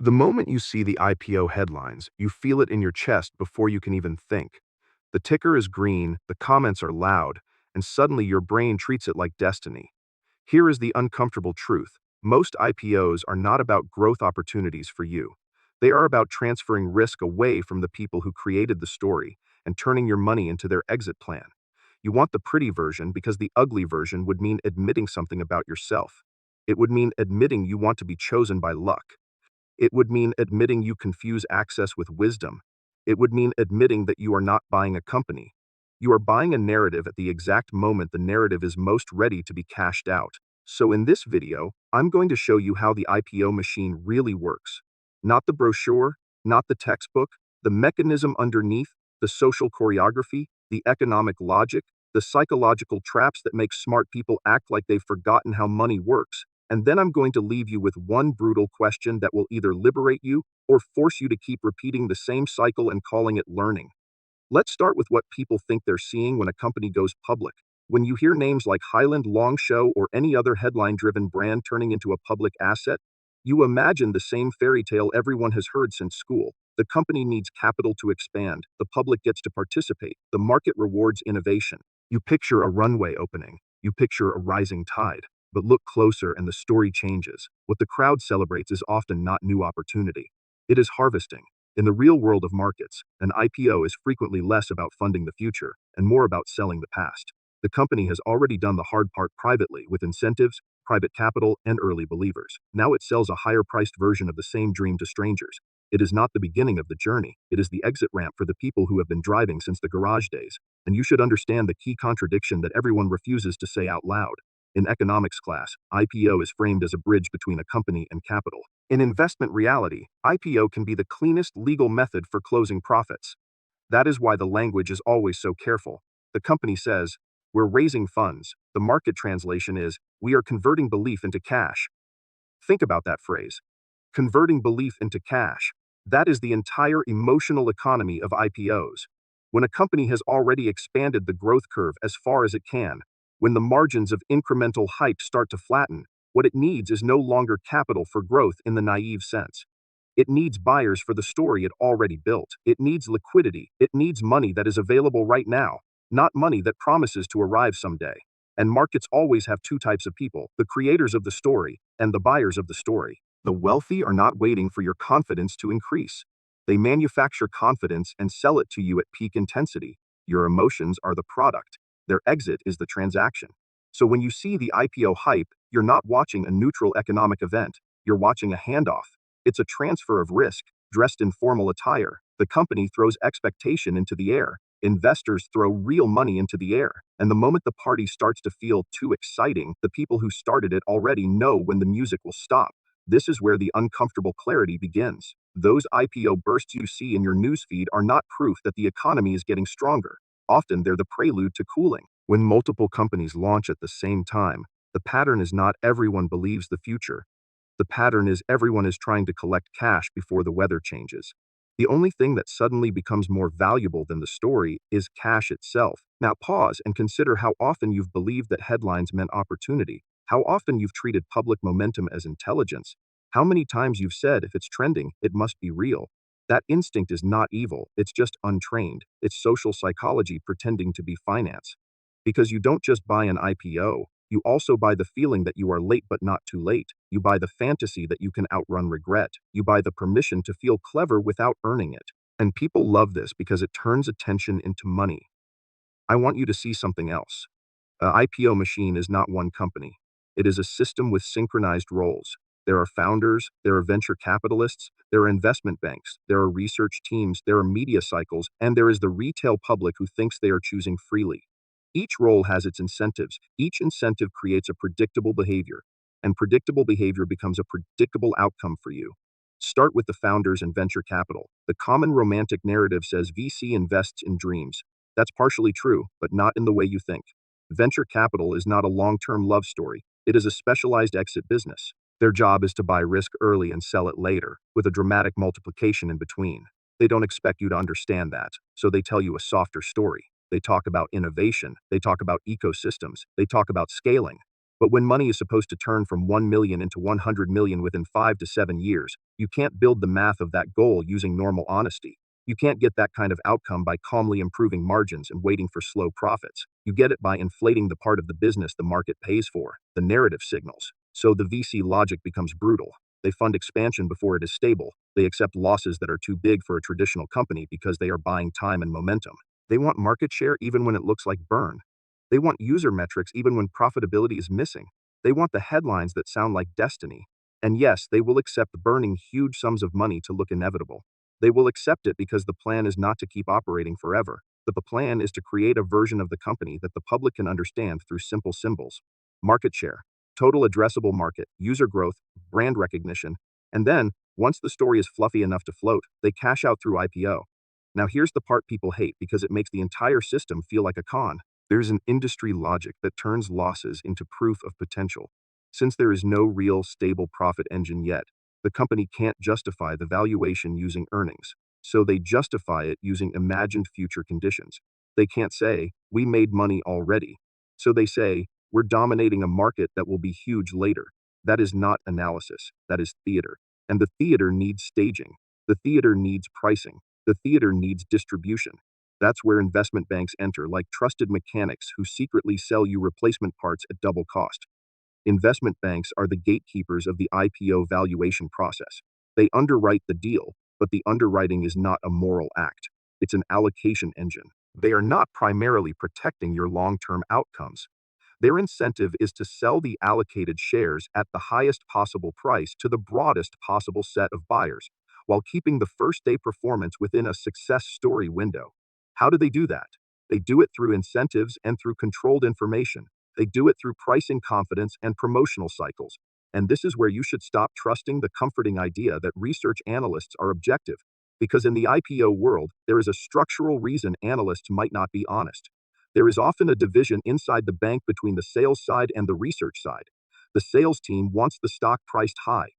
The moment you see the IPO headlines, you feel it in your chest before you can even think. The ticker is green, the comments are loud, and suddenly your brain treats it like destiny. Here is the uncomfortable truth. Most IPOs are not about growth opportunities for you. They are about transferring risk away from the people who created the story and turning your money into their exit plan. You want the pretty version because the ugly version would mean admitting something about yourself. It would mean admitting you want to be chosen by luck. It would mean admitting you confuse access with wisdom. It would mean admitting that you are not buying a company. You are buying a narrative at the exact moment the narrative is most ready to be cashed out. So in this video, I'm going to show you how the IPO machine really works. Not the brochure, not the textbook, the mechanism underneath, the social choreography, the economic logic, the psychological traps that make smart people act like they've forgotten how money works. And then I'm going to leave you with one brutal question that will either liberate you or force you to keep repeating the same cycle and calling it learning. Let's start with what people think they're seeing when a company goes public. When you hear names like Highland Longshow or any other headline-driven brand turning into a public asset, you imagine the same fairy tale everyone has heard since school. The company needs capital to expand, the public gets to participate, the market rewards innovation. You picture a runway opening, you picture a rising tide. But look closer and the story changes. What the crowd celebrates is often not new opportunity. It is harvesting. In the real world of markets, an IPO is frequently less about funding the future and more about selling the past. The company has already done the hard part privately with incentives, private capital, and early believers. Now it sells a higher-priced version of the same dream to strangers. It is not the beginning of the journey. It is the exit ramp for the people who have been driving since the garage days. And you should understand the key contradiction that everyone refuses to say out loud. In economics class, IPO is framed as a bridge between a company and capital. In investment reality, IPO can be the cleanest legal method for closing profits. That is why the language is always so careful. The company says, "We're raising funds." The market translation is, "We are converting belief into cash." Think about that phrase. Converting belief into cash. That is the entire emotional economy of IPOs. When a company has already expanded the growth curve as far as it can, when the margins of incremental hype start to flatten, what it needs is no longer capital for growth in the naive sense. It needs buyers for the story it already built. It needs liquidity. It needs money that is available right now, not money that promises to arrive someday. And markets always have two types of people, the creators of the story and the buyers of the story. The wealthy are not waiting for your confidence to increase. They manufacture confidence and sell it to you at peak intensity. Your emotions are the product. Their exit is the transaction. So when you see the IPO hype, you're not watching a neutral economic event. You're watching a handoff. It's a transfer of risk, dressed in formal attire. The company throws expectation into the air. Investors throw real money into the air. And the moment the party starts to feel too exciting, the people who started it already know when the music will stop. This is where the uncomfortable clarity begins. Those IPO bursts you see in your newsfeed are not proof that the economy is getting stronger. Often they're the prelude to cooling. When multiple companies launch at the same time, the pattern is not everyone believes the future. The pattern is everyone is trying to collect cash before the weather changes. The only thing that suddenly becomes more valuable than the story is cash itself. Now pause and consider how often you've believed that headlines meant opportunity, how often you've treated public momentum as intelligence, how many times you've said if it's trending, it must be real. That instinct is not evil, it's just untrained. It's social psychology pretending to be finance. Because you don't just buy an IPO, you also buy the feeling that you are late but not too late. You buy the fantasy that you can outrun regret. You buy the permission to feel clever without earning it. And people love this because it turns attention into money. I want you to see something else. An IPO machine is not one company. It is a system with synchronized roles. There are founders, there are venture capitalists, there are investment banks, there are research teams, there are media cycles, and there is the retail public who thinks they are choosing freely. Each role has its incentives. Each incentive creates a predictable behavior, and predictable behavior becomes a predictable outcome for you. Start with the founders and venture capital. The common romantic narrative says VC invests in dreams. That's partially true, but not in the way you think. Venture capital is not a long-term love story. It is a specialized exit business. Their job is to buy risk early and sell it later, with a dramatic multiplication in between. They don't expect you to understand that, so they tell you a softer story. They talk about innovation. They talk about ecosystems. They talk about scaling. But when money is supposed to turn from 1 million into 100 million within 5 to 7 years, you can't build the math of that goal using normal honesty. You can't get that kind of outcome by calmly improving margins and waiting for slow profits. You get it by inflating the part of the business the market pays for, the narrative signals. So the VC logic becomes brutal. They fund expansion before it is stable. They accept losses that are too big for a traditional company because they are buying time and momentum. They want market share even when it looks like burn. They want user metrics even when profitability is missing. They want the headlines that sound like destiny. And yes, they will accept burning huge sums of money to look inevitable. They will accept it because the plan is not to keep operating forever. The plan is to create a version of the company that the public can understand through simple symbols. Market share, total addressable market, user growth, brand recognition, and then, once the story is fluffy enough to float, they cash out through IPO. Now here's the part people hate because it makes the entire system feel like a con. There's an industry logic that turns losses into proof of potential. Since there is no real stable profit engine yet, the company can't justify the valuation using earnings, so they justify it using imagined future conditions. They can't say, "We made money already." So they say, "We're dominating a market that will be huge later." That is not analysis, that is theater. And the theater needs staging. The theater needs pricing. The theater needs distribution. That's where investment banks enter like trusted mechanics who secretly sell you replacement parts at double cost. Investment banks are the gatekeepers of the IPO valuation process. They underwrite the deal, but the underwriting is not a moral act. It's an allocation engine. They are not primarily protecting your long-term outcomes. Their incentive is to sell the allocated shares at the highest possible price to the broadest possible set of buyers, while keeping the first-day performance within a success story window. How do they do that? They do it through incentives and through controlled information. They do it through pricing confidence and promotional cycles. And this is where you should stop trusting the comforting idea that research analysts are objective. Because in the IPO world, there is a structural reason analysts might not be honest. There is often a division inside the bank between the sales side and the research side. The sales team wants the stock priced high.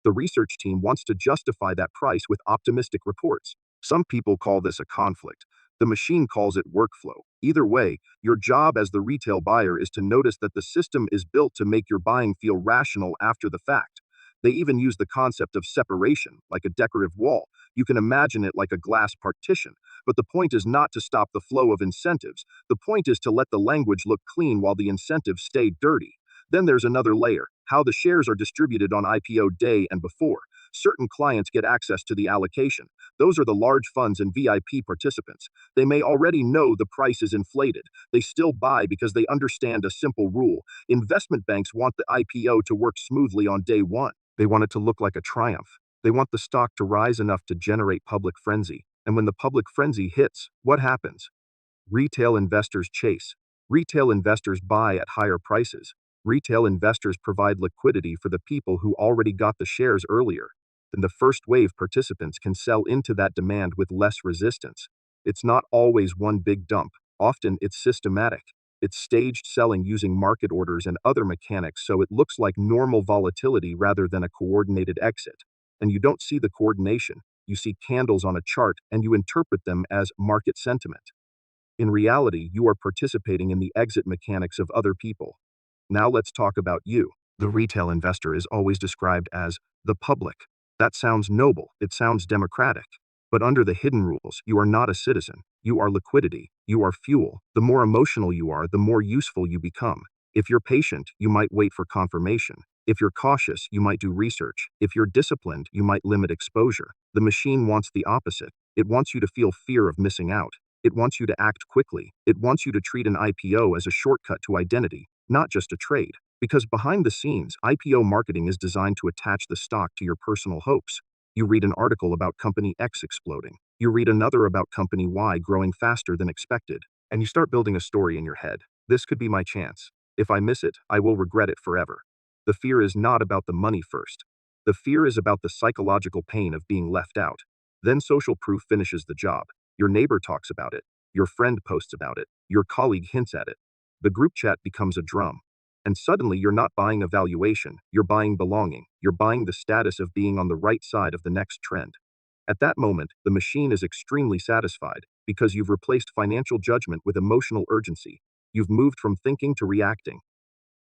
The research team wants to justify that price with optimistic reports. Some people call this a conflict. The machine calls it workflow. Either way, your job as the retail buyer is to notice that the system is built to make your buying feel rational after the fact. They even use the concept of separation, like a decorative wall. You can imagine it like a glass partition. But the point is not to stop the flow of incentives. The point is to let the language look clean while the incentives stay dirty. Then there's another layer, how the shares are distributed on IPO day and before. Certain clients get access to the allocation. Those are the large funds and VIP participants. They may already know the price is inflated. They still buy because they understand a simple rule. Investment banks want the IPO to work smoothly on day one. They want it to look like a triumph. They want the stock to rise enough to generate public frenzy. And when the public frenzy hits, what happens? Retail investors chase. Retail investors buy at higher prices. Retail investors provide liquidity for the people who already got the shares earlier. Then the first wave participants can sell into that demand with less resistance. It's not always one big dump. Often it's systematic. It's staged selling using market orders and other mechanics so it looks like normal volatility rather than a coordinated exit. And you don't see the coordination. You see candles on a chart and you interpret them as market sentiment. In reality, you are participating in the exit mechanics of other people. Now let's talk about you. The retail investor is always described as the public. That sounds noble, it sounds democratic. But under the hidden rules, you are not a citizen. You are liquidity. You are fuel. The more emotional you are, the more useful you become. If you're patient, you might wait for confirmation. If you're cautious, you might do research. If you're disciplined, you might limit exposure. The machine wants the opposite. It wants you to feel fear of missing out. It wants you to act quickly. It wants you to treat an IPO as a shortcut to identity, not just a trade. Because behind the scenes, IPO marketing is designed to attach the stock to your personal hopes. You read an article about company X exploding. You read another about company Y growing faster than expected. And you start building a story in your head. This could be my chance. If I miss it, I will regret it forever. The fear is not about the money first. The fear is about the psychological pain of being left out. Then social proof finishes the job. Your neighbor talks about it. Your friend posts about it. Your colleague hints at it. The group chat becomes a drum. And suddenly you're not buying a valuation, you're buying belonging, you're buying the status of being on the right side of the next trend. At that moment, the machine is extremely satisfied because you've replaced financial judgment with emotional urgency. You've moved from thinking to reacting.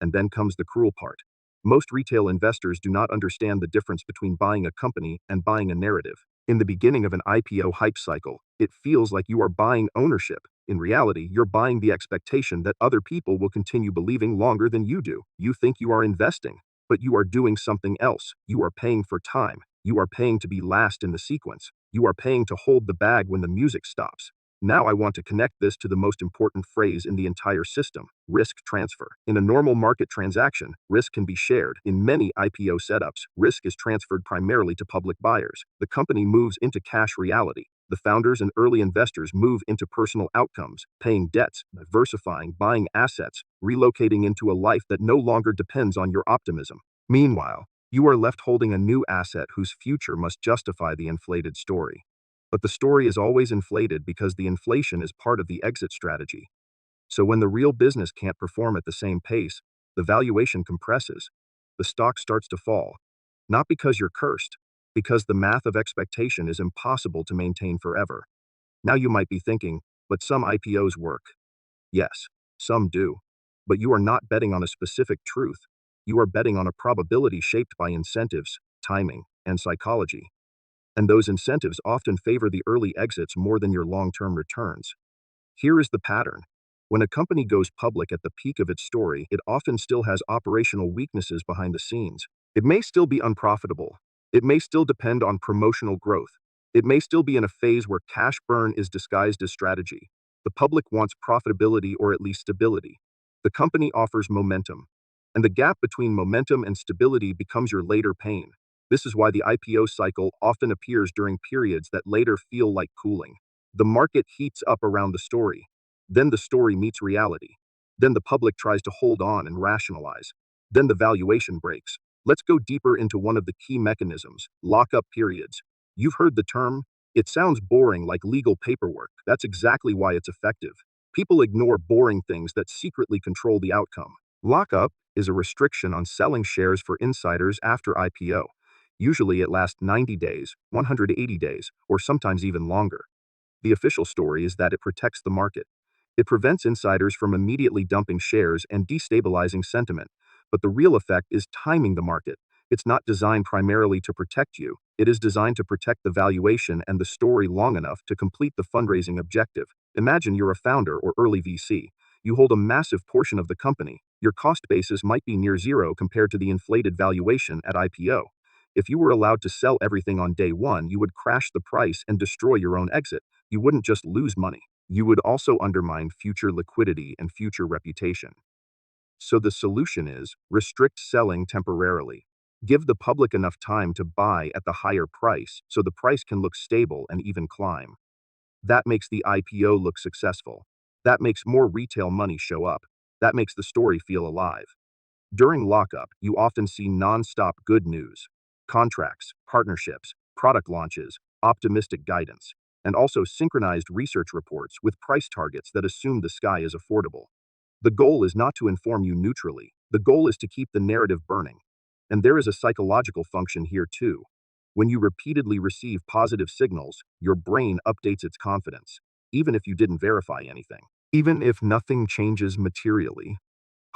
And then comes the cruel part. Most retail investors do not understand the difference between buying a company and buying a narrative. In the beginning of an IPO hype cycle, it feels like you are buying ownership. In reality, you're buying the expectation that other people will continue believing longer than you do. You think you are investing, but you are doing something else. You are paying for time. You are paying to be last in the sequence. You are paying to hold the bag when the music stops. Now I want to connect this to the most important phrase in the entire system: risk transfer. In a normal market transaction, risk can be shared. In many IPO setups, risk is transferred primarily to public buyers. The company moves into cash reality. The founders and early investors move into personal outcomes, paying debts, diversifying, buying assets, relocating into a life that no longer depends on your optimism. Meanwhile, you are left holding a new asset whose future must justify the inflated story. But the story is always inflated because the inflation is part of the exit strategy. So when the real business can't perform at the same pace, the valuation compresses. The stock starts to fall. Not because you're cursed, because the math of expectation is impossible to maintain forever. Now you might be thinking, but some IPOs work. Yes, some do. But you are not betting on a specific truth. You are betting on a probability shaped by incentives, timing, and psychology. And those incentives often favor the early exits more than your long-term returns. Here is the pattern. When a company goes public at the peak of its story, it often still has operational weaknesses behind the scenes. It may still be unprofitable. It may still depend on promotional growth. It may still be in a phase where cash burn is disguised as strategy. The public wants profitability or at least stability. The company offers momentum. And the gap between momentum and stability becomes your later pain. This is why the IPO cycle often appears during periods that later feel like cooling. The market heats up around the story. Then the story meets reality. Then the public tries to hold on and rationalize. Then the valuation breaks. Let's go deeper into one of the key mechanisms: lockup periods. You've heard the term. It sounds boring, like legal paperwork. That's exactly why it's effective. People ignore boring things that secretly control the outcome. Lockup is a restriction on selling shares for insiders after IPO. Usually it lasts 90 days, 180 days, or sometimes even longer. The official story is that it protects the market. It prevents insiders from immediately dumping shares and destabilizing sentiment. But the real effect is timing the market. It's not designed primarily to protect you. It is designed to protect the valuation and the story long enough to complete the fundraising objective. Imagine you're a founder or early VC. You hold a massive portion of the company. Your cost basis might be near zero compared to the inflated valuation at IPO. If you were allowed to sell everything on day one, you would crash the price and destroy your own exit. You wouldn't just lose money. You would also undermine future liquidity and future reputation. So the solution is restrict selling temporarily. Give the public enough time to buy at the higher price so the price can look stable and even climb. That makes the IPO look successful. That makes more retail money show up. That makes the story feel alive. During lockup, you often see non-stop good news: contracts, partnerships, product launches, optimistic guidance, and also synchronized research reports with price targets that assume the sky is affordable. The goal is not to inform you neutrally. The goal is to keep the narrative burning. And there is a psychological function here too. When you repeatedly receive positive signals, your brain updates its confidence, even if you didn't verify anything. Even if nothing changes materially,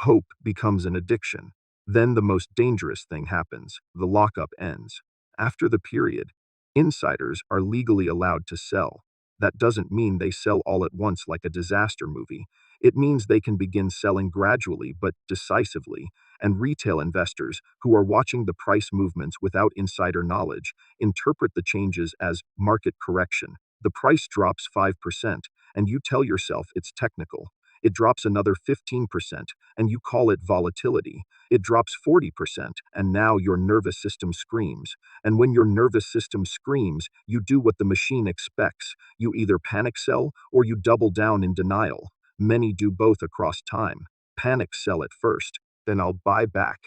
hope becomes an addiction. Then the most dangerous thing happens: the lockup ends. After the period, insiders are legally allowed to sell. That doesn't mean they sell all at once like a disaster movie. It means they can begin selling gradually but decisively, and retail investors, who are watching the price movements without insider knowledge, interpret the changes as market correction. The price drops 5%, and you tell yourself it's technical. It drops another 15%, and you call it volatility. It drops 40%, and now your nervous system screams. And when your nervous system screams, you do what the machine expects. You either panic sell or you double down in denial. Many do both across time. Panic sell at first, then I'll buy back.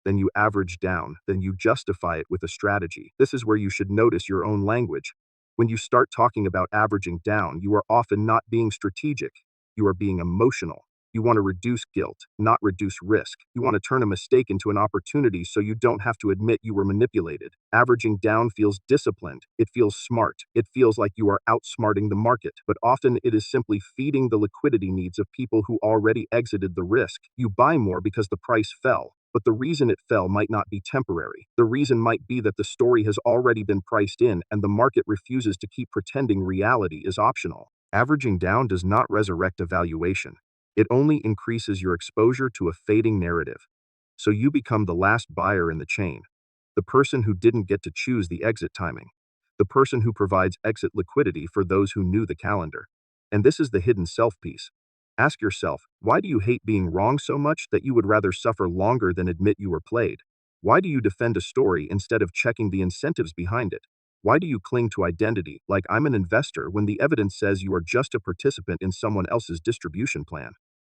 Then you average down, then you justify it with a strategy. This is where you should notice your own language. When you start talking about averaging down, you are often not being strategic. You are being emotional. You want to reduce guilt, not reduce risk. You want to turn a mistake into an opportunity so you don't have to admit you were manipulated. Averaging down feels disciplined. It feels smart. It feels like you are outsmarting the market, but often it is simply feeding the liquidity needs of people who already exited the risk. You buy more because the price fell. But the reason it fell might not be temporary. The reason might be that the story has already been priced in and the market refuses to keep pretending reality is optional. Averaging down does not resurrect a valuation. It only increases your exposure to a fading narrative. So you become the last buyer in the chain, the person who didn't get to choose the exit timing, the person who provides exit liquidity for those who knew the calendar. And this is the hidden self piece. Ask yourself, why do you hate being wrong so much that you would rather suffer longer than admit you were played? Why do you defend a story instead of checking the incentives behind it? Why do you cling to identity like I'm an investor when the evidence says you are just a participant in someone else's distribution plan?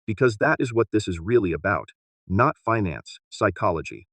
Because that is what this is really about. Not finance, psychology.